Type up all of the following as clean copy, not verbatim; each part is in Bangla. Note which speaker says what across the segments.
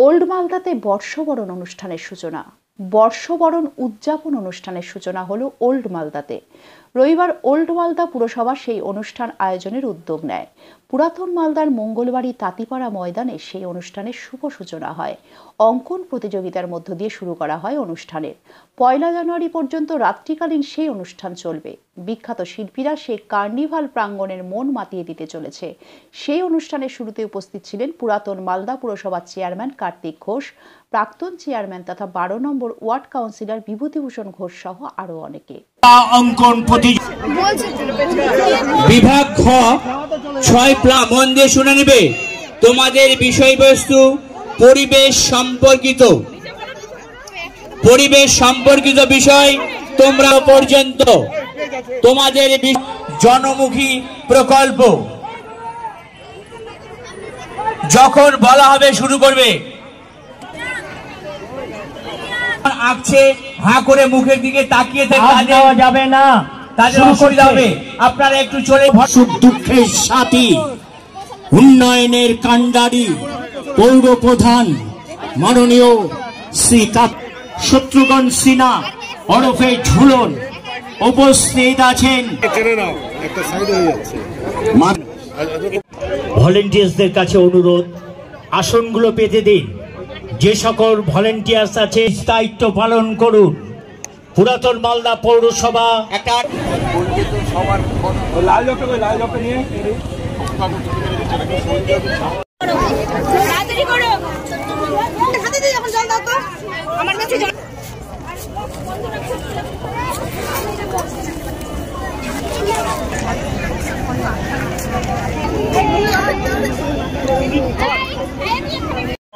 Speaker 1: ওল্ড মালদাতে বর্ষবরণ অনুষ্ঠানের সূচনা। বর্ষবরণ উদযাপন অনুষ্ঠানের সূচনা হলো ওল্ড মালদাতে। রবিবার ওল্ড মালদা পুরসভা সেই অনুষ্ঠান আয়োজনের উদ্যোগ নেয়। পুরাতন মালদার মঙ্গলবাড়ি তাঁতিপাড়া ময়দানে সেই অনুষ্ঠানের শুভ সূচনা হয়। অঙ্কন প্রতিযোগিতার মধ্য দিয়ে শুরু করা হয় অনুষ্ঠানের। 1 জানুয়ারি পর্যন্ত রাত্রিকালীন সেই অনুষ্ঠান চলবে। বিখ্যাত শিল্পীরা সেই কার্নিভাল প্রাঙ্গণের মন মাতিয়ে দিতে চলেছে। সেই অনুষ্ঠানের শুরুতে উপস্থিত ছিলেন পুরাতন মালদা পুরসভার চেয়ারম্যান কার্তিক ঘোষ, প্রাক্তন চেয়ারম্যান তথা 12 নম্বর ওয়ার্ড কাউন্সিলর বিভূতিভূষণ ঘোষ সহ আরো অনেকে।
Speaker 2: অঙ্কন বিভাগ খ 6 মন দিয়ে শুনে নেবে। তোমাদের বিষয়বস্তু পরিবেশ সম্পর্কিত বিষয়। তোমরা পর্যন্ত তোমাদের জনমুখী প্রকল্প যখন বলা হবে শুরু করবে। আঁকছে হাঁ করে মুখের দিকে তাকিয়ে দেওয়া যাবে না, তাদের অসুবিধা হবে। আপনারা একটু চলে। সুখ দুঃখের সাথী, উন্নয়নের কাণ্ডারি পৌর প্রধান মাননীয় শ্রী শত্রুঘ্ন সিনহা ওরফে ঝুলন উপস্থিত আছেন। ভলেন্টিয়ার্সদের কাছে অনুরোধ, আসনগুলো পেতে দিন। যে সকল ভলেন্টিয়ার্স আছে দায়িত্ব পালন করুন। পুরাতন মালদা পৌরসভা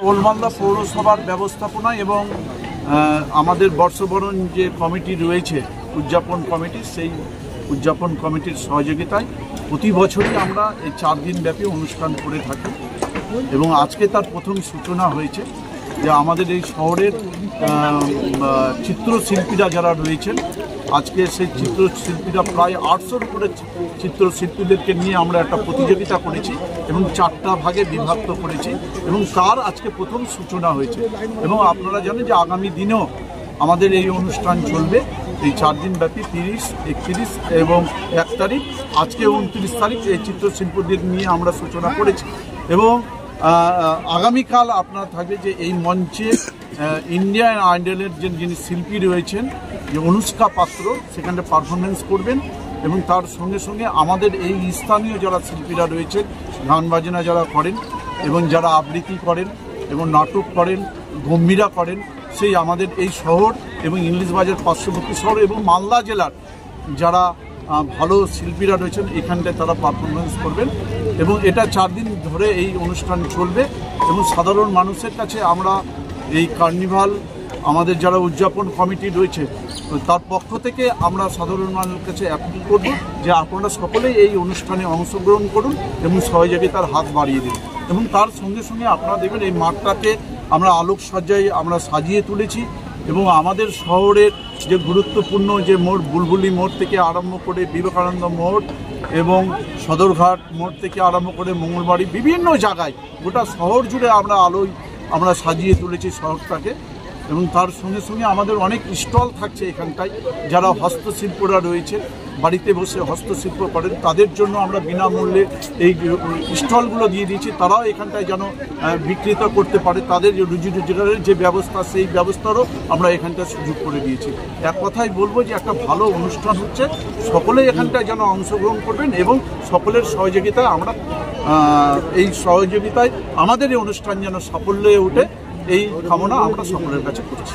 Speaker 3: ওল্ড মালদা পৌরসভার ব্যবস্থাপনা এবং আমাদের বর্ষবরণ যে কমিটি রয়েছে উদযাপন কমিটি, সেই উদযাপন কমিটির সহযোগিতায় প্রতি বছরই আমরা এই 4 দিন ব্যাপী অনুষ্ঠান করে থাকি এবং আজকে তার প্রথম সূচনা হয়েছে। যে আমাদের এই শহরের চিত্রশিল্পীরা যারা রয়েছেন, আজকে সেই চিত্রশিল্পীরা প্রায় 800-র উপরে চিত্রশিল্পীদেরকে নিয়ে আমরা একটা প্রতিযোগিতা করেছি এবং 4টা ভাগে বিভক্ত করেছি এবং তার আজকে প্রথম সূচনা হয়েছে। এবং আপনারা জানেন যে আগামী দিনেও আমাদের এই অনুষ্ঠান চলবে। এই 4 দিন ব্যাপী 30, 31 এবং 1 তারিখ, আজকে 29 তারিখ এই চিত্রশিল্পীদের নিয়ে আমরা সূচনা করেছি। এবং আগামীকাল আপনারা থাকবে যে এই মঞ্চে ইন্ডিয়ান আইডলের যিনি শিল্পী রয়েছেন, যে অনুষ্কা পাত্র, সেখানে পারফরমেন্স করবেন এবং তার সঙ্গে সঙ্গে আমাদের এই স্থানীয় যারা শিল্পীরা রয়েছেন, গান বাজনা যারা করেন এবং যারা আবৃত্তি করেন এবং নাটক করেন, গম্ভীরা করেন, সেই আমাদের এই শহর এবং ইংলিশ বাজার পার্শ্ববর্তী শহর এবং মালদা জেলার যারা ভালো শিল্পীরা রয়েছেন এখানটায় তারা পারফরমেন্স করবেন। এবং এটা 4 দিন ধরে এই অনুষ্ঠান চলবে এবং সাধারণ মানুষের কাছে আমরা এই কার্নিভাল আমাদের যারা উদযাপন কমিটি রয়েছে তার পক্ষ থেকে আমরা সাধারণ মানুষের কাছে অ্যাপিল করব যে আপনারা সকলেই এই অনুষ্ঠানে অংশগ্রহণ করুন এবং সহযোগিতার হাত বাড়িয়ে দিন। এবং তার সঙ্গে সঙ্গে আপনারা দেখবেন এই মাঠটাকে আমরা আলোকসজ্জায় আমরা সাজিয়ে তুলেছি এবং আমাদের শহরের যে গুরুত্বপূর্ণ যে মোড়, বুলবুলি মোড় থেকে আরম্ভ করে বিবেকানন্দ মোড় এবং সদরঘাট মোড় থেকে আরম্ভ করে মঙ্গলবাড়ি, বিভিন্ন জায়গায় গোটা শহর জুড়ে আমরা সাজিয়ে তুলেছি শহরটাকে। এবং তার সঙ্গে সঙ্গে আমাদের অনেক স্টল থাকছে এখানটায়। যারা হস্তশিল্পরা রয়েছে, বাড়িতে বসে হস্তশিল্প করেন, তাদের জন্য আমরা বিনামূল্যে এই স্টলগুলো দিয়ে দিয়েছি। তারাও এখানটায় যেন বিক্রিত করতে পারে, তাদের রুজি রোজগারের যে ব্যবস্থা, সেই ব্যবস্থারও আমরা এখানটায় সুযোগ করে দিয়েছি। এক কথাই বলবো যে একটা ভালো অনুষ্ঠান হচ্ছে, সকলেই এখানটায় যেন অংশগ্রহণ করবেন এবং সকলের সহযোগিতায় আমরা আমাদের এই অনুষ্ঠান যেন সাফল্যে ওঠে, এই কামনা আমরা সকলের কাছে করছি।